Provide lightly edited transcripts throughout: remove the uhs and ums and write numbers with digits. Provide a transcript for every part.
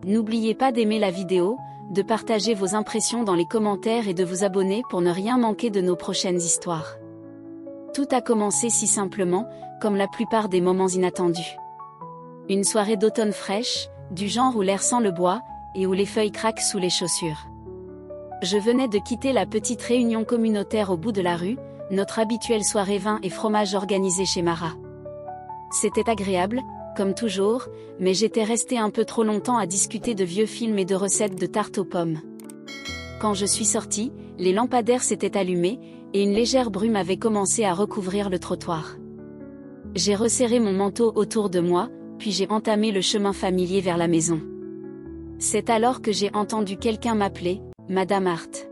N'oubliez pas d'aimer la vidéo, de partager vos impressions dans les commentaires et de vous abonner pour ne rien manquer de nos prochaines histoires. Tout a commencé si simplement, comme la plupart des moments inattendus. Une soirée d'automne fraîche, du genre où l'air sent le bois, et où les feuilles craquent sous les chaussures. Je venais de quitter la petite réunion communautaire au bout de la rue, notre habituelle soirée vin et fromage organisée chez Mara. C'était agréable, comme toujours, mais j'étais restée un peu trop longtemps à discuter de vieux films et de recettes de tartes aux pommes. Quand je suis sortie, les lampadaires s'étaient allumés, et une légère brume avait commencé à recouvrir le trottoir. J'ai resserré mon manteau autour de moi, puis j'ai entamé le chemin familier vers la maison. C'est alors que j'ai entendu quelqu'un m'appeler, Madame Hart.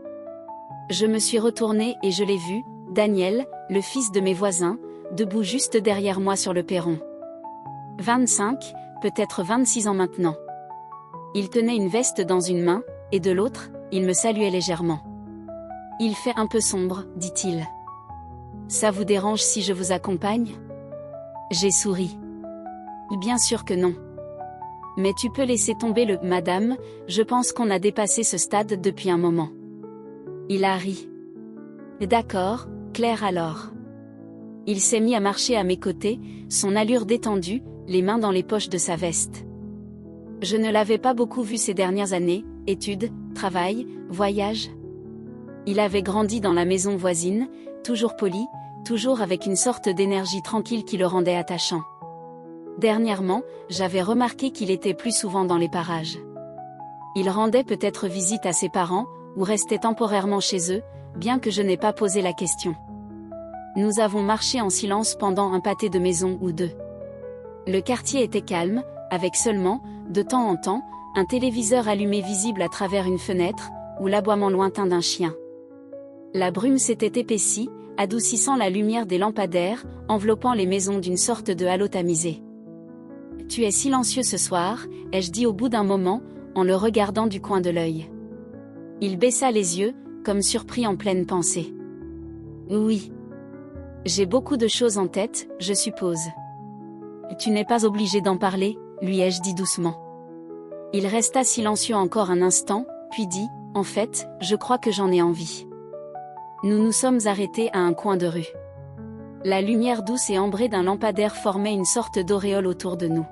Je me suis retournée et je l'ai vu, Daniel, le fils de mes voisins, debout juste derrière moi sur le perron. 25, peut-être 26 ans maintenant. Il tenait une veste dans une main, et de l'autre, il me saluait légèrement. « Il fait un peu sombre, dit-il. Ça vous dérange si je vous accompagne ?» J'ai souri. Bien sûr que non. Mais tu peux laisser tomber le « madame », je pense qu'on a dépassé ce stade depuis un moment. Il a ri. D'accord, Claire alors. Il s'est mis à marcher à mes côtés, son allure détendue, les mains dans les poches de sa veste. Je ne l'avais pas beaucoup vu ces dernières années, études, travail, voyage. Il avait grandi dans la maison voisine, toujours poli, toujours avec une sorte d'énergie tranquille qui le rendait attachant. Dernièrement, j'avais remarqué qu'il était plus souvent dans les parages. Il rendait peut-être visite à ses parents, ou restait temporairement chez eux, bien que je n'ai pas posé la question. Nous avons marché en silence pendant un pâté de maison ou deux. Le quartier était calme, avec seulement, de temps en temps, un téléviseur allumé visible à travers une fenêtre, ou l'aboiement lointain d'un chien. La brume s'était épaissie, adoucissant la lumière des lampadaires, enveloppant les maisons d'une sorte de halo tamisé. « Tu es silencieux ce soir », ai-je dit au bout d'un moment, en le regardant du coin de l'œil. Il baissa les yeux, comme surpris en pleine pensée. « Oui. J'ai beaucoup de choses en tête, je suppose. » « Tu n'es pas obligé d'en parler, lui ai-je dit doucement. Il resta silencieux encore un instant, puis dit, « En fait, je crois que j'en ai envie. » Nous nous sommes arrêtés à un coin de rue. La lumière douce et ambrée d'un lampadaire formait une sorte d'auréole autour de nous.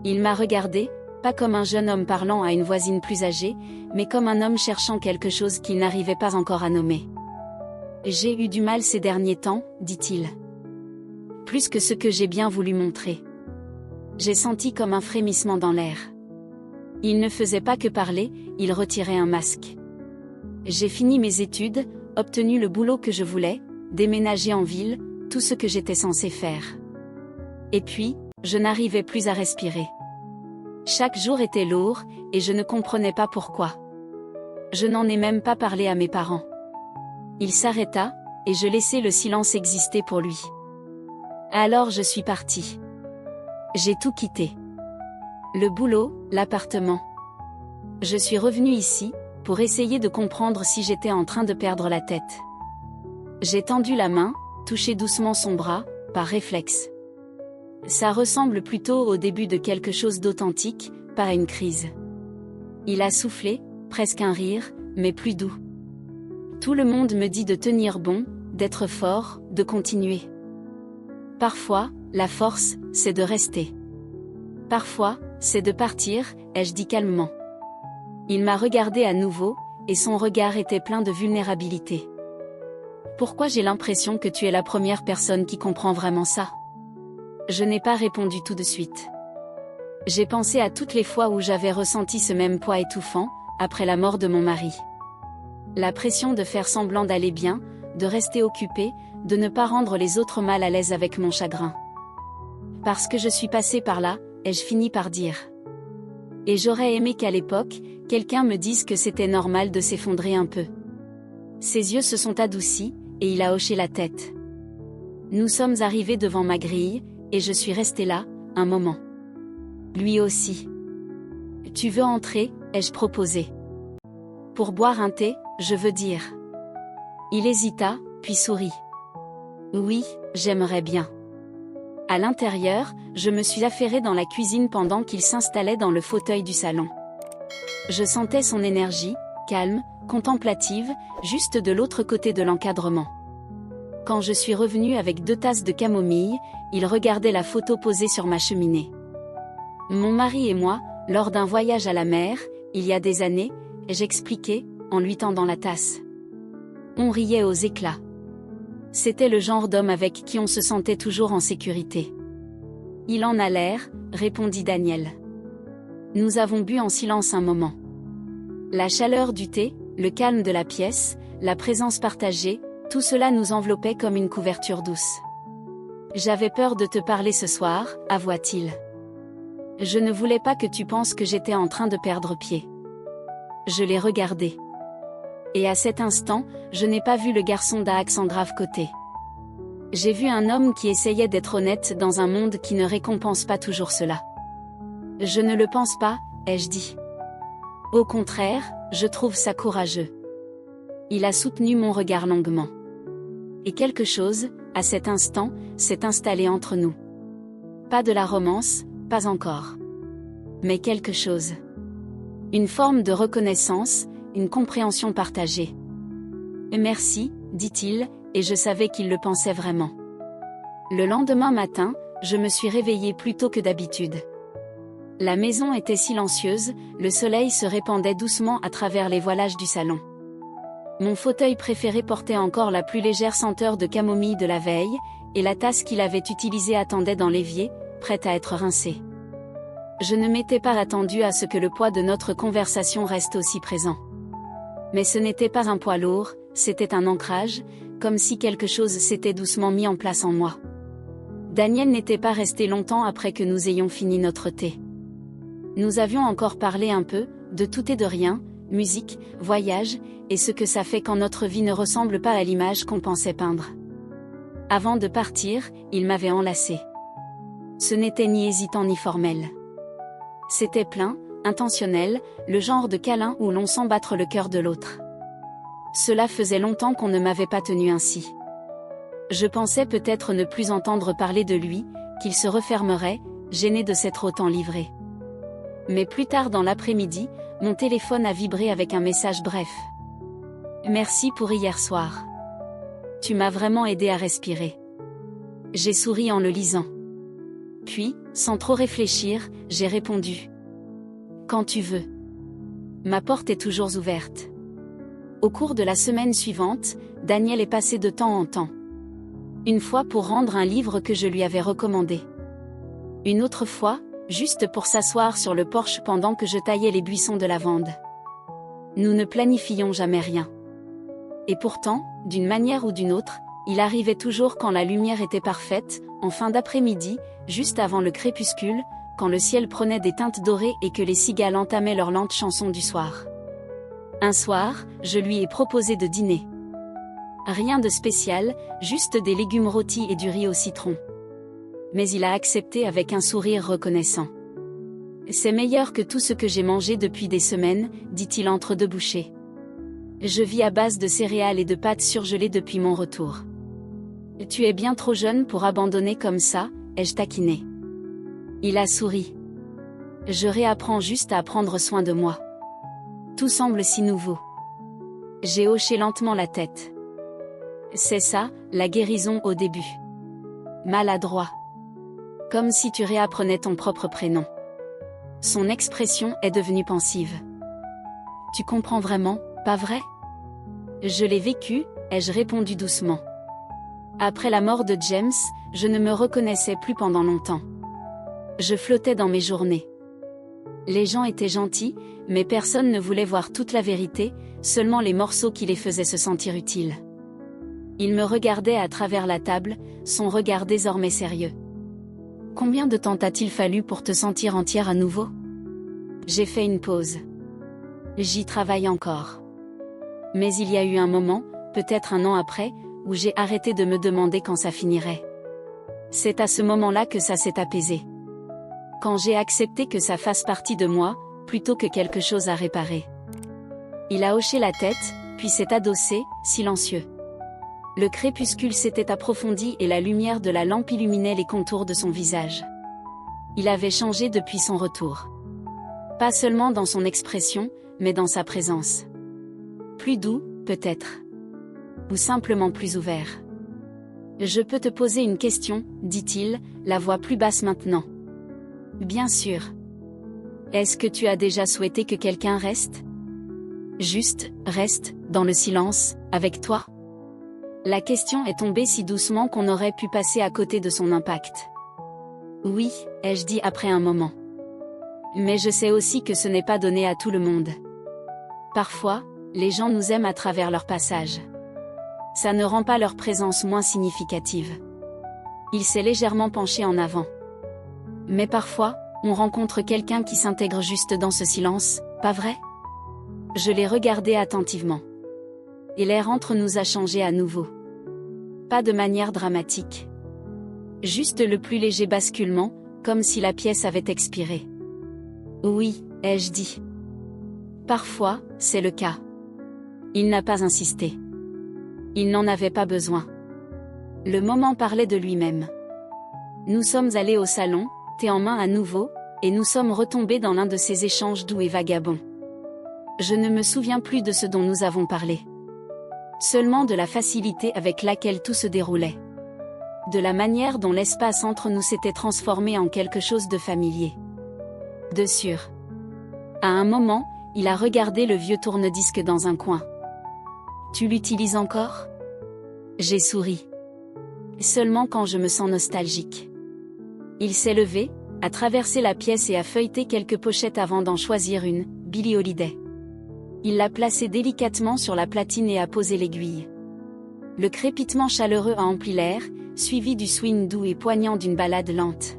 Il m'a regardé, pas comme un jeune homme parlant à une voisine plus âgée, mais comme un homme cherchant quelque chose qu'il n'arrivait pas encore à nommer. « J'ai eu du mal ces derniers temps, dit-il. Plus que ce que j'ai bien voulu montrer. J'ai senti comme un frémissement dans l'air. Il ne faisait pas que parler, il retirait un masque. J'ai fini mes études, obtenu le boulot que je voulais, déménagé en ville, tout ce que j'étais censé faire. Et puis, je n'arrivais plus à respirer. Chaque jour était lourd, et je ne comprenais pas pourquoi. Je n'en ai même pas parlé à mes parents. Il s'arrêta, et je laissai le silence exister pour lui. Alors je suis partie. J'ai tout quitté. Le boulot, l'appartement. Je suis revenue ici, pour essayer de comprendre si j'étais en train de perdre la tête. J'ai tendu la main, touché doucement son bras, par réflexe. Ça ressemble plutôt au début de quelque chose d'authentique, pas à une crise. Il a soufflé, presque un rire, mais plus doux. Tout le monde me dit de tenir bon, d'être fort, de continuer. Parfois, la force, c'est de rester. Parfois, c'est de partir, ai-je dit calmement. Il m'a regardé à nouveau, et son regard était plein de vulnérabilité. Pourquoi j'ai l'impression que tu es la première personne qui comprend vraiment ça? Je n'ai pas répondu tout de suite. J'ai pensé à toutes les fois où j'avais ressenti ce même poids étouffant, après la mort de mon mari. La pression de faire semblant d'aller bien, de rester occupé, de ne pas rendre les autres mal à l'aise avec mon chagrin. Parce que je suis passée par là, ai-je fini par dire. Et j'aurais aimé qu'à l'époque, quelqu'un me dise que c'était normal de s'effondrer un peu. Ses yeux se sont adoucis, et il a hoché la tête. Nous sommes arrivés devant ma grille, et je suis restée là, un moment. Lui aussi. « Tu veux entrer ?» ai-je proposé. « Pour boire un thé, je veux dire. » Il hésita, puis sourit. « Oui, j'aimerais bien. » À l'intérieur, je me suis affairée dans la cuisine pendant qu'il s'installait dans le fauteuil du salon. Je sentais son énergie, calme, contemplative, juste de l'autre côté de l'encadrement. Quand je suis revenue avec 2 tasses de camomille, il regardait la photo posée sur ma cheminée. Mon mari et moi, lors d'un voyage à la mer, il y a des années, j'expliquais, en lui tendant la tasse. On riait aux éclats. C'était le genre d'homme avec qui on se sentait toujours en sécurité. Il en a l'air, répondit Daniel. Nous avons bu en silence un moment. La chaleur du thé, le calme de la pièce, la présence partagée, tout cela nous enveloppait comme une couverture douce. J'avais peur de te parler ce soir, avoua-t-il. Je ne voulais pas que tu penses que j'étais en train de perdre pied. Je l'ai regardé. Et à cet instant, je n'ai pas vu le garçon d'Ax en grave côté. J'ai vu un homme qui essayait d'être honnête dans un monde qui ne récompense pas toujours cela. Je ne le pense pas, ai-je dit. Au contraire, je trouve ça courageux. Il a soutenu mon regard longuement. Et quelque chose, à cet instant, s'est installé entre nous. Pas de la romance, pas encore. Mais quelque chose. Une forme de reconnaissance, une compréhension partagée. Merci, dit-il, et je savais qu'il le pensait vraiment. Le lendemain matin, je me suis réveillée plus tôt que d'habitude. La maison était silencieuse, le soleil se répandait doucement à travers les voilages du salon. Mon fauteuil préféré portait encore la plus légère senteur de camomille de la veille, et la tasse qu'il avait utilisée attendait dans l'évier, prête à être rincée. Je ne m'étais pas attendue à ce que le poids de notre conversation reste aussi présent. Mais ce n'était pas un poids lourd, c'était un ancrage, comme si quelque chose s'était doucement mis en place en moi. Daniel n'était pas resté longtemps après que nous ayons fini notre thé. Nous avions encore parlé un peu, de tout et de rien, musique, voyage, et ce que ça fait quand notre vie ne ressemble pas à l'image qu'on pensait peindre. Avant de partir, il m'avait enlacée. Ce n'était ni hésitant ni formel. C'était plein, intentionnel, le genre de câlin où l'on sent battre le cœur de l'autre. Cela faisait longtemps qu'on ne m'avait pas tenu ainsi. Je pensais peut-être ne plus entendre parler de lui, qu'il se refermerait, gêné de s'être autant livré. Mais plus tard dans l'après-midi, mon téléphone a vibré avec un message bref. Merci pour hier soir. Tu m'as vraiment aidé à respirer. J'ai souri en le lisant. Puis, sans trop réfléchir, j'ai répondu. Quand tu veux. Ma porte est toujours ouverte. Au cours de la semaine suivante, Daniel est passé de temps en temps. Une fois pour rendre un livre que je lui avais recommandé. Une autre fois, juste pour s'asseoir sur le porche pendant que je taillais les buissons de lavande. Nous ne planifions jamais rien. Et pourtant, d'une manière ou d'une autre, il arrivait toujours quand la lumière était parfaite, en fin d'après-midi, juste avant le crépuscule, quand le ciel prenait des teintes dorées et que les cigales entamaient leur lente chanson du soir. Un soir, je lui ai proposé de dîner. Rien de spécial, juste des légumes rôtis et du riz au citron. Mais il a accepté avec un sourire reconnaissant. C'est meilleur que tout ce que j'ai mangé depuis des semaines, dit-il entre 2 bouchées. Je vis à base de céréales et de pâtes surgelées depuis mon retour. Tu es bien trop jeune pour abandonner comme ça, ai-je taquiné. Il a souri. Je réapprends juste à prendre soin de moi. Tout semble si nouveau. J'ai hoché lentement la tête. C'est ça, la guérison au début. Maladroit. Comme si tu réapprenais ton propre prénom. Son expression est devenue pensive. Tu comprends vraiment, pas vrai? Je l'ai vécu, ai-je répondu doucement. Après la mort de James, je ne me reconnaissais plus pendant longtemps. Je flottais dans mes journées. Les gens étaient gentils, mais personne ne voulait voir toute la vérité, seulement les morceaux qui les faisaient se sentir utiles. Il me regardait à travers la table, son regard désormais sérieux. Combien de temps t'a-t-il fallu pour te sentir entière à nouveau? J'ai fait une pause. J'y travaille encore. Mais il y a eu un moment, peut-être un an après, où j'ai arrêté de me demander quand ça finirait. C'est à ce moment-là que ça s'est apaisé. Quand j'ai accepté que ça fasse partie de moi, plutôt que quelque chose à réparer. Il a hoché la tête, puis s'est adossé, silencieux. Le crépuscule s'était approfondi et la lumière de la lampe illuminait les contours de son visage. Il avait changé depuis son retour. Pas seulement dans son expression, mais dans sa présence. Plus doux, peut-être. Ou simplement plus ouvert. Je peux te poser une question, dit-il, la voix plus basse maintenant. Bien sûr. Est-ce que tu as déjà souhaité que quelqu'un reste? Juste, reste, dans le silence, avec toi? La question est tombée si doucement qu'on aurait pu passer à côté de son impact. Oui, ai-je dit après un moment. Mais je sais aussi que ce n'est pas donné à tout le monde. Parfois, les gens nous aiment à travers leur passage. Ça ne rend pas leur présence moins significative. Il s'est légèrement penché en avant. Mais parfois, on rencontre quelqu'un qui s'intègre juste dans ce silence, pas vrai? Je l'ai regardé attentivement. Et l'air entre nous a changé à nouveau. Pas de manière dramatique. Juste le plus léger basculement, comme si la pièce avait expiré. Oui, ai-je dit. Parfois, c'est le cas. Il n'a pas insisté. Il n'en avait pas besoin. Le moment parlait de lui-même. Nous sommes allés au salon, thé en main à nouveau, et nous sommes retombés dans l'un de ces échanges doux et vagabonds. Je ne me souviens plus de ce dont nous avons parlé. Seulement de la facilité avec laquelle tout se déroulait. De la manière dont l'espace entre nous s'était transformé en quelque chose de familier. De sûr. À un moment, il a regardé le vieux tourne-disque dans un coin. Tu l'utilises encore? J'ai souri. Seulement quand je me sens nostalgique. Il s'est levé, a traversé la pièce et a feuilleté quelques pochettes avant d'en choisir une, Billie Holiday. Il l'a placée délicatement sur la platine et a posé l'aiguille. Le crépitement chaleureux a empli l'air, suivi du swing doux et poignant d'une ballade lente.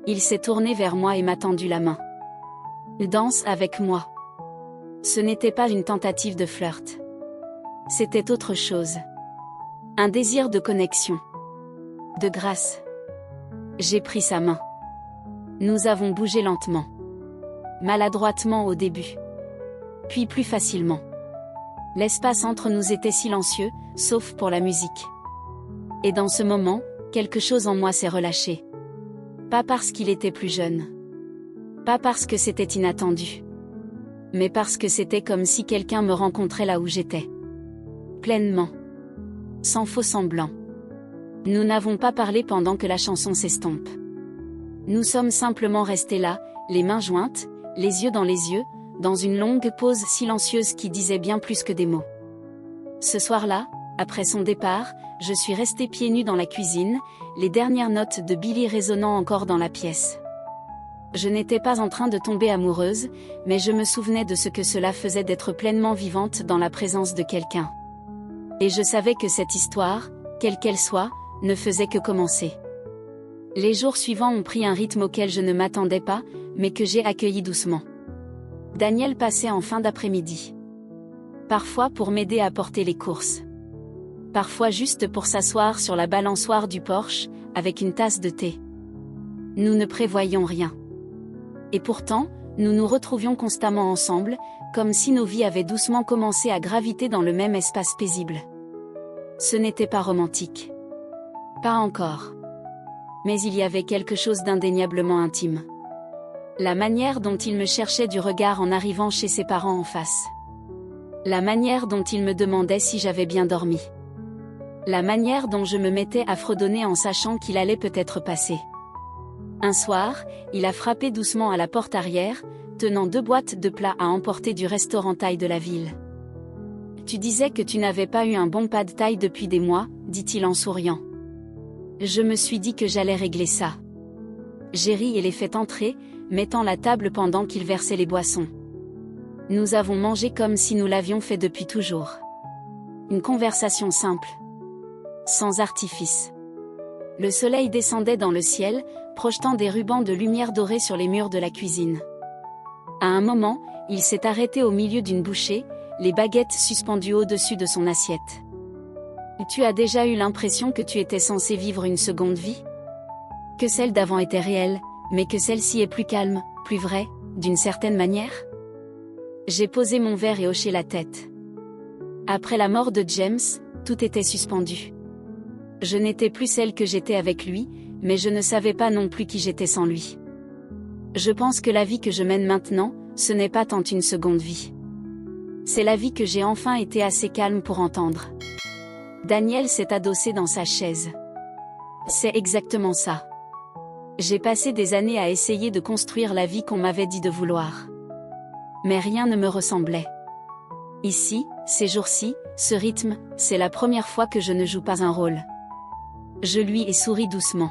Il s'est tourné vers moi et m'a tendu la main. Danse avec moi. Ce n'était pas une tentative de flirt. C'était autre chose. Un désir de connexion. De grâce. J'ai pris sa main. Nous avons bougé lentement. Maladroitement au début. Puis plus facilement. L'espace entre nous était silencieux, sauf pour la musique. Et dans ce moment, quelque chose en moi s'est relâché. Pas parce qu'il était plus jeune. Pas parce que c'était inattendu. Mais parce que c'était comme si quelqu'un me rencontrait là où j'étais. Pleinement. Sans faux semblant. Nous n'avons pas parlé pendant que la chanson s'estompe. Nous sommes simplement restés là, les mains jointes, les yeux dans les yeux, dans une longue pause silencieuse qui disait bien plus que des mots. Ce soir-là, après son départ, je suis restée pieds nus dans la cuisine, les dernières notes de Billie résonnant encore dans la pièce. Je n'étais pas en train de tomber amoureuse, mais je me souvenais de ce que cela faisait d'être pleinement vivante dans la présence de quelqu'un. Et je savais que cette histoire, quelle qu'elle soit, ne faisait que commencer. Les jours suivants ont pris un rythme auquel je ne m'attendais pas, mais que j'ai accueilli doucement. Daniel passait en fin d'après-midi. Parfois pour m'aider à porter les courses. Parfois juste pour s'asseoir sur la balançoire du porche, avec une tasse de thé. Nous ne prévoyions rien. Et pourtant, nous nous retrouvions constamment ensemble, comme si nos vies avaient doucement commencé à graviter dans le même espace paisible. Ce n'était pas romantique. Pas encore. Mais il y avait quelque chose d'indéniablement intime. La manière dont il me cherchait du regard en arrivant chez ses parents en face. La manière dont il me demandait si j'avais bien dormi. La manière dont je me mettais à fredonner en sachant qu'il allait peut-être passer. Un soir, il a frappé doucement à la porte arrière, tenant 2 boîtes de plats à emporter du restaurant thaï de la ville. « Tu disais que tu n'avais pas eu un bon pad thaï depuis des mois, dit-il en souriant. Je me suis dit que j'allais régler ça. J'ai ri et les fait entrer, mettant la table pendant qu'il versait les boissons. Nous avons mangé comme si nous l'avions fait depuis toujours. Une conversation simple. Sans artifice. Le soleil descendait dans le ciel, projetant des rubans de lumière dorée sur les murs de la cuisine. À un moment, il s'est arrêté au milieu d'une bouchée, les baguettes suspendues au-dessus de son assiette. Tu as déjà eu l'impression que tu étais censé vivre une seconde vie? Que celle d'avant était réelle, mais que celle-ci est plus calme, plus vraie, d'une certaine manière? J'ai posé mon verre et hoché la tête. Après la mort de James, Tout était suspendu. Je n'étais plus celle que j'étais avec lui, mais je ne savais pas non plus qui j'étais sans lui. Je pense que la vie que je mène maintenant, ce n'est pas tant une seconde vie. C'est la vie que j'ai enfin été assez calme pour entendre. Daniel s'est adossé dans sa chaise. C'est exactement ça. J'ai passé des années à essayer de construire la vie qu'on m'avait dit de vouloir. Mais rien ne me ressemblait. Ici, ces jours-ci, ce rythme, c'est la première fois que je ne joue pas un rôle. Je lui ai souri doucement.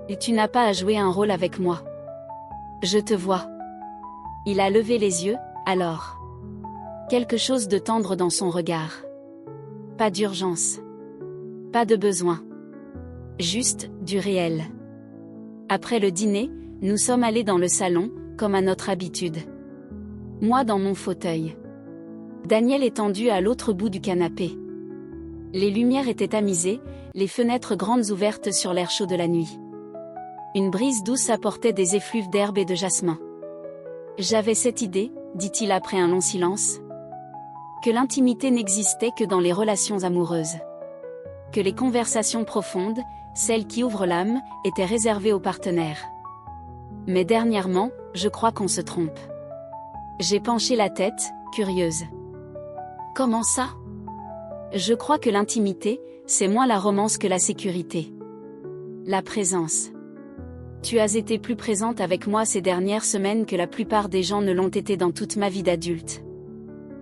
Et tu n'as pas à jouer un rôle avec moi. Je te vois. Il a levé les yeux, alors. Quelque chose de tendre dans son regard. Pas d'urgence. Pas de besoin. Juste, du réel. Après le dîner, nous sommes allés dans le salon, comme à notre habitude. Moi dans mon fauteuil. Daniel étendu à l'autre bout du canapé. Les lumières étaient tamisées, les fenêtres grandes ouvertes sur l'air chaud de la nuit. Une brise douce apportait des effluves d'herbe et de jasmin. J'avais cette idée, dit-il après un long silence, que l'intimité n'existait que dans les relations amoureuses. Que les conversations profondes, celles qui ouvrent l'âme, étaient réservées aux partenaires. Mais dernièrement, je crois qu'on se trompe. J'ai penché la tête, curieuse. Comment ça ? Je crois que l'intimité, c'est moins la romance que la sécurité. La présence. Tu as été plus présente avec moi ces dernières semaines que la plupart des gens ne l'ont été dans toute ma vie d'adulte.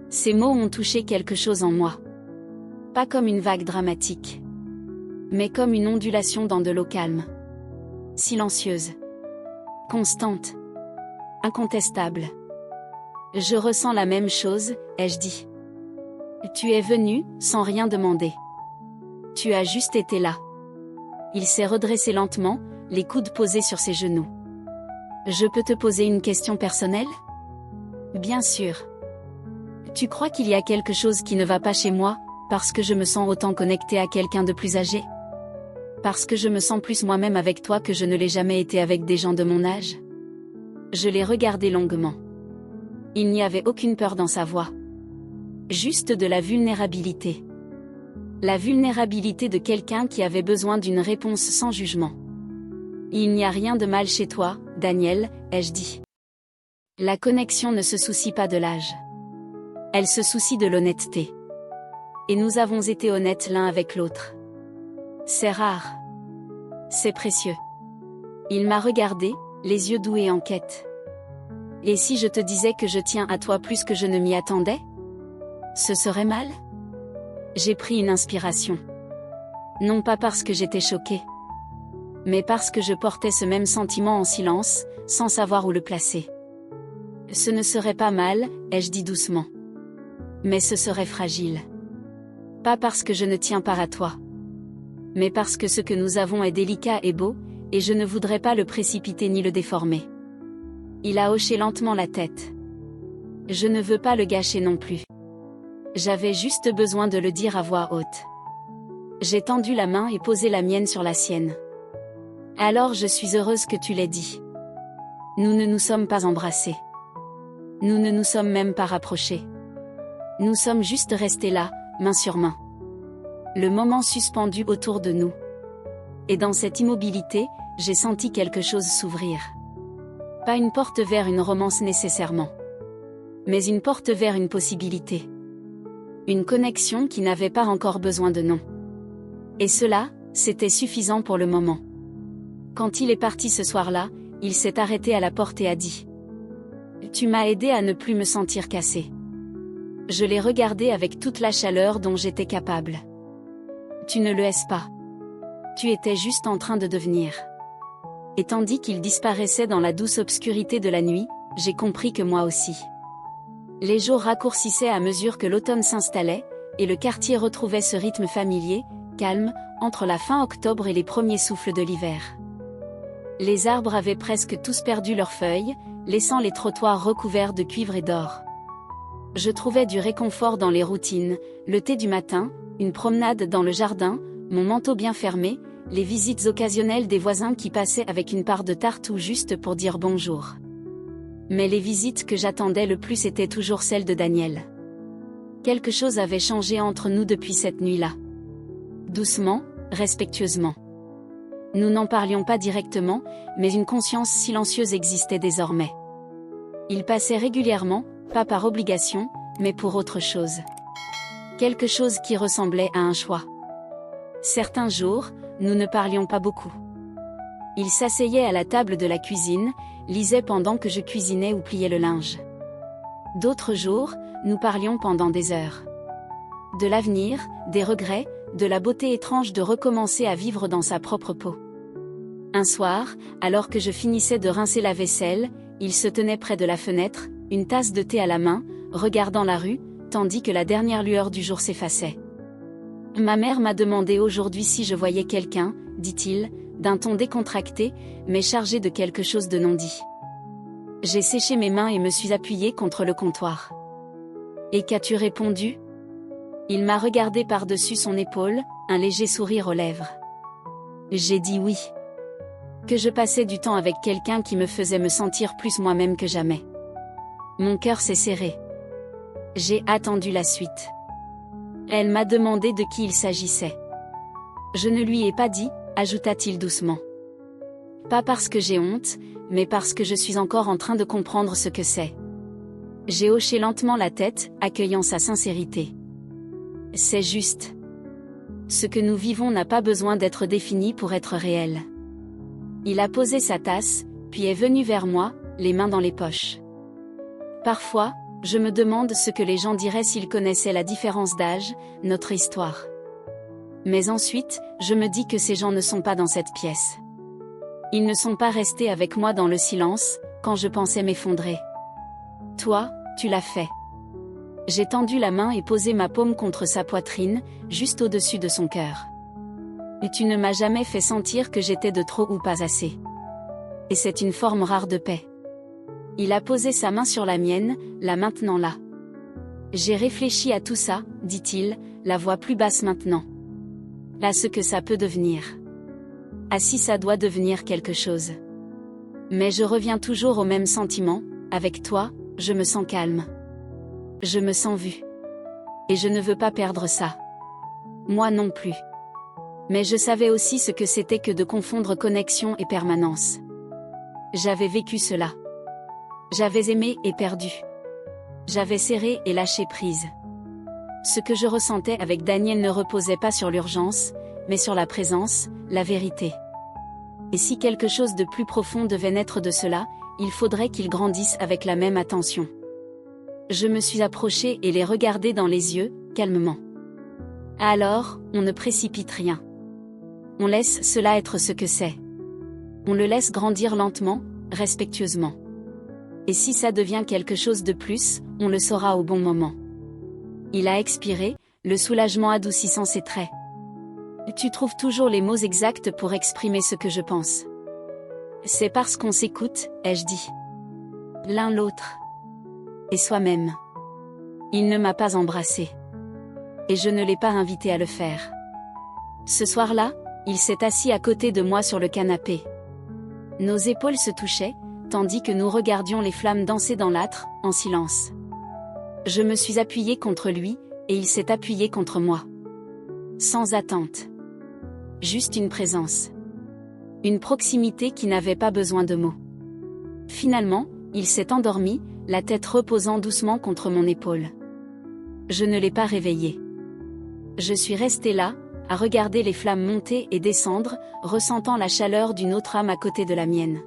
Ces mots ont touché quelque chose en moi. Pas comme une vague dramatique. Mais comme une ondulation dans de l'eau calme. Silencieuse. Constante. Incontestable. Je ressens la même chose, ai-je dit. Tu es venu, sans rien demander. Tu as juste été là. Il s'est redressé lentement, les coudes posés sur ses genoux. Je peux te poser une question personnelle ? Bien sûr. Tu crois qu'il y a quelque chose qui ne va pas chez moi, parce que je me sens autant connectée à quelqu'un de plus âgé ? Parce que je me sens plus moi-même avec toi que je ne l'ai jamais été avec des gens de mon âge ? Je l'ai regardé longuement. Il n'y avait aucune peur dans sa voix. Juste de la vulnérabilité. La vulnérabilité de quelqu'un qui avait besoin d'une réponse sans jugement. Il n'y a rien de mal chez toi, Daniel, ai-je dit. La connexion ne se soucie pas de l'âge. Elle se soucie de l'honnêteté. Et nous avons été honnêtes l'un avec l'autre. C'est rare. C'est précieux. Il m'a regardé, les yeux doux et en quête. Et si je te disais que je tiens à toi plus que je ne m'y attendais ? Ce serait mal ? J'ai pris une inspiration. Non pas parce que j'étais choquée. Mais parce que je portais ce même sentiment en silence, sans savoir où le placer. Ce ne serait pas mal, ai-je dit doucement. Mais ce serait fragile. Pas parce que je ne tiens pas à toi. Mais parce que ce que nous avons est délicat et beau, et je ne voudrais pas le précipiter ni le déformer. Il a hoché lentement la tête. Je ne veux pas le gâcher non plus. J'avais juste besoin de le dire à voix haute. J'ai tendu la main et posé la mienne sur la sienne. Alors je suis heureuse que tu l'aies dit. Nous ne nous sommes pas embrassés. Nous ne nous sommes même pas rapprochés. Nous sommes juste restés là, main sur main. Le moment suspendu autour de nous. Et dans cette immobilité, j'ai senti quelque chose s'ouvrir. Pas une porte vers une romance nécessairement. Mais une porte vers une possibilité. Une connexion qui n'avait pas encore besoin de nom. Et cela, c'était suffisant pour le moment. Quand il est parti ce soir-là, il s'est arrêté à la porte et a dit « Tu m'as aidé à ne plus me sentir cassée. » Je l'ai regardé avec toute la chaleur dont j'étais capable. « Tu ne le es pas. Tu étais juste en train de devenir. » Et tandis qu'il disparaissait dans la douce obscurité de la nuit, j'ai compris que moi aussi. Les jours raccourcissaient à mesure que l'automne s'installait, et le quartier retrouvait ce rythme familier, calme, entre la fin octobre et les premiers souffles de l'hiver. Les arbres avaient presque tous perdu leurs feuilles, laissant les trottoirs recouverts de cuivre et d'or. Je trouvais du réconfort dans les routines, le thé du matin, une promenade dans le jardin, mon manteau bien fermé, les visites occasionnelles des voisins qui passaient avec une part de tarte ou juste pour dire bonjour. Mais les visites que j'attendais le plus étaient toujours celles de Daniel. Quelque chose avait changé entre nous depuis cette nuit-là. Doucement, respectueusement. Nous n'en parlions pas directement, mais une conscience silencieuse existait désormais. Il passait régulièrement, pas par obligation, mais pour autre chose. Quelque chose qui ressemblait à un choix. Certains jours, nous ne parlions pas beaucoup. Il s'asseyait à la table de la cuisine, lisait pendant que je cuisinais ou pliais le linge. D'autres jours, nous parlions pendant des heures. De l'avenir, des regrets, de la beauté étrange de recommencer à vivre dans sa propre peau. Un soir, alors que je finissais de rincer la vaisselle, il se tenait près de la fenêtre, une tasse de thé à la main, regardant la rue, tandis que la dernière lueur du jour s'effaçait. « Ma mère m'a demandé aujourd'hui si je voyais quelqu'un, dit-il, d'un ton décontracté, mais chargé de quelque chose de non dit. J'ai séché mes mains et me suis appuyée contre le comptoir. Et qu'as-tu répondu ? Il m'a regardé par-dessus son épaule, un léger sourire aux lèvres. J'ai dit oui. Que je passais du temps avec quelqu'un qui me faisait me sentir plus moi-même que jamais. Mon cœur s'est serré. J'ai attendu la suite. Elle m'a demandé de qui il s'agissait. Je ne lui ai pas dit, ajouta-t-il doucement. Pas parce que j'ai honte, mais parce que je suis encore en train de comprendre ce que c'est. J'ai hoché lentement la tête, accueillant sa sincérité. C'est juste. Ce que nous vivons n'a pas besoin d'être défini pour être réel. Il a posé sa tasse, puis est venu vers moi, les mains dans les poches. Parfois, je me demande ce que les gens diraient s'ils connaissaient la différence d'âge, notre histoire. Mais ensuite, je me dis que ces gens ne sont pas dans cette pièce. Ils ne sont pas restés avec moi dans le silence, quand je pensais m'effondrer. Toi, tu l'as fait. J'ai tendu la main et posé ma paume contre sa poitrine, juste au-dessus de son cœur. Et tu ne m'as jamais fait sentir que j'étais de trop ou pas assez. Et c'est une forme rare de paix. Il a posé sa main sur la mienne, la maintenant là. J'ai réfléchi à tout ça, dit-il, la voix plus basse maintenant. À ce que ça peut devenir. À si ça doit devenir quelque chose. Mais je reviens toujours au même sentiment, avec toi, je me sens calme. Je me sens vue. Et je ne veux pas perdre ça. Moi non plus. Mais je savais aussi ce que c'était que de confondre connexion et permanence. J'avais vécu cela. J'avais aimé et perdu. J'avais serré et lâché prise. Ce que je ressentais avec Daniel ne reposait pas sur l'urgence, mais sur la présence, la vérité. Et si quelque chose de plus profond devait naître de cela, il faudrait qu'il grandisse avec la même attention. Je me suis approchée et les regardé dans les yeux, calmement. Alors, on ne précipite rien. On laisse cela être ce que c'est. On le laisse grandir lentement, respectueusement. Et si ça devient quelque chose de plus, on le saura au bon moment. Il a expiré, le soulagement adoucissant ses traits. Tu trouves toujours les mots exacts pour exprimer ce que je pense. C'est parce qu'on s'écoute, ai-je dit. L'un l'autre. Et soi-même. Il ne m'a pas embrassée. Et je ne l'ai pas invité à le faire. Ce soir-là, il s'est assis à côté de moi sur le canapé. Nos épaules se touchaient, tandis que nous regardions les flammes danser dans l'âtre, en silence. Je me suis appuyée contre lui, et il s'est appuyé contre moi. Sans attente. Juste une présence. Une proximité qui n'avait pas besoin de mots. Finalement, il s'est endormi, la tête reposant doucement contre mon épaule. Je ne l'ai pas réveillé. Je suis restée là, à regarder les flammes monter et descendre, ressentant la chaleur d'une autre âme à côté de la mienne.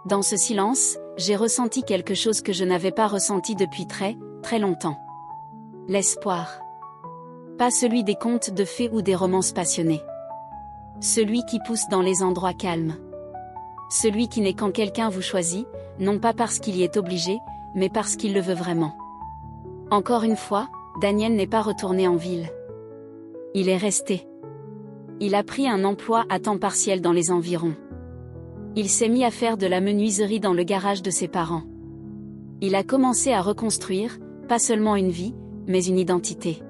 Dans ce silence, j'ai ressenti quelque chose que je n'avais pas ressenti depuis très, très longtemps. L'espoir. Pas celui des contes de fées ou des romances passionnées. Celui qui pousse dans les endroits calmes. Celui qui n'est quand quelqu'un vous choisit, non pas parce qu'il y est obligé, mais parce qu'il le veut vraiment. Encore une fois, Daniel n'est pas retourné en ville. Il est resté. Il a pris un emploi à temps partiel dans les environs. Il s'est mis à faire de la menuiserie dans le garage de ses parents. Il a commencé à reconstruire, pas seulement une vie, mais une identité.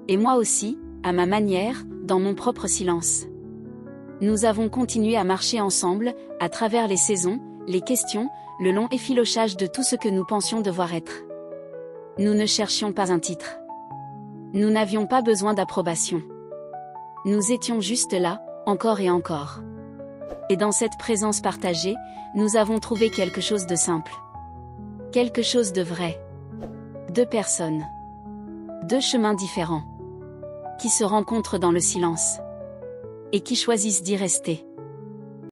Et moi aussi, à ma manière, dans mon propre silence. Nous avons continué à marcher ensemble, à travers les saisons, les questions, le long effilochage de tout ce que nous pensions devoir être. Nous ne cherchions pas un titre. Nous n'avions pas besoin d'approbation. Nous étions juste là, encore et encore. Et dans cette présence partagée, nous avons trouvé quelque chose de simple. Quelque chose de vrai. Deux personnes. Deux chemins différents. Qui se rencontrent dans le silence. Et qui choisissent d'y rester.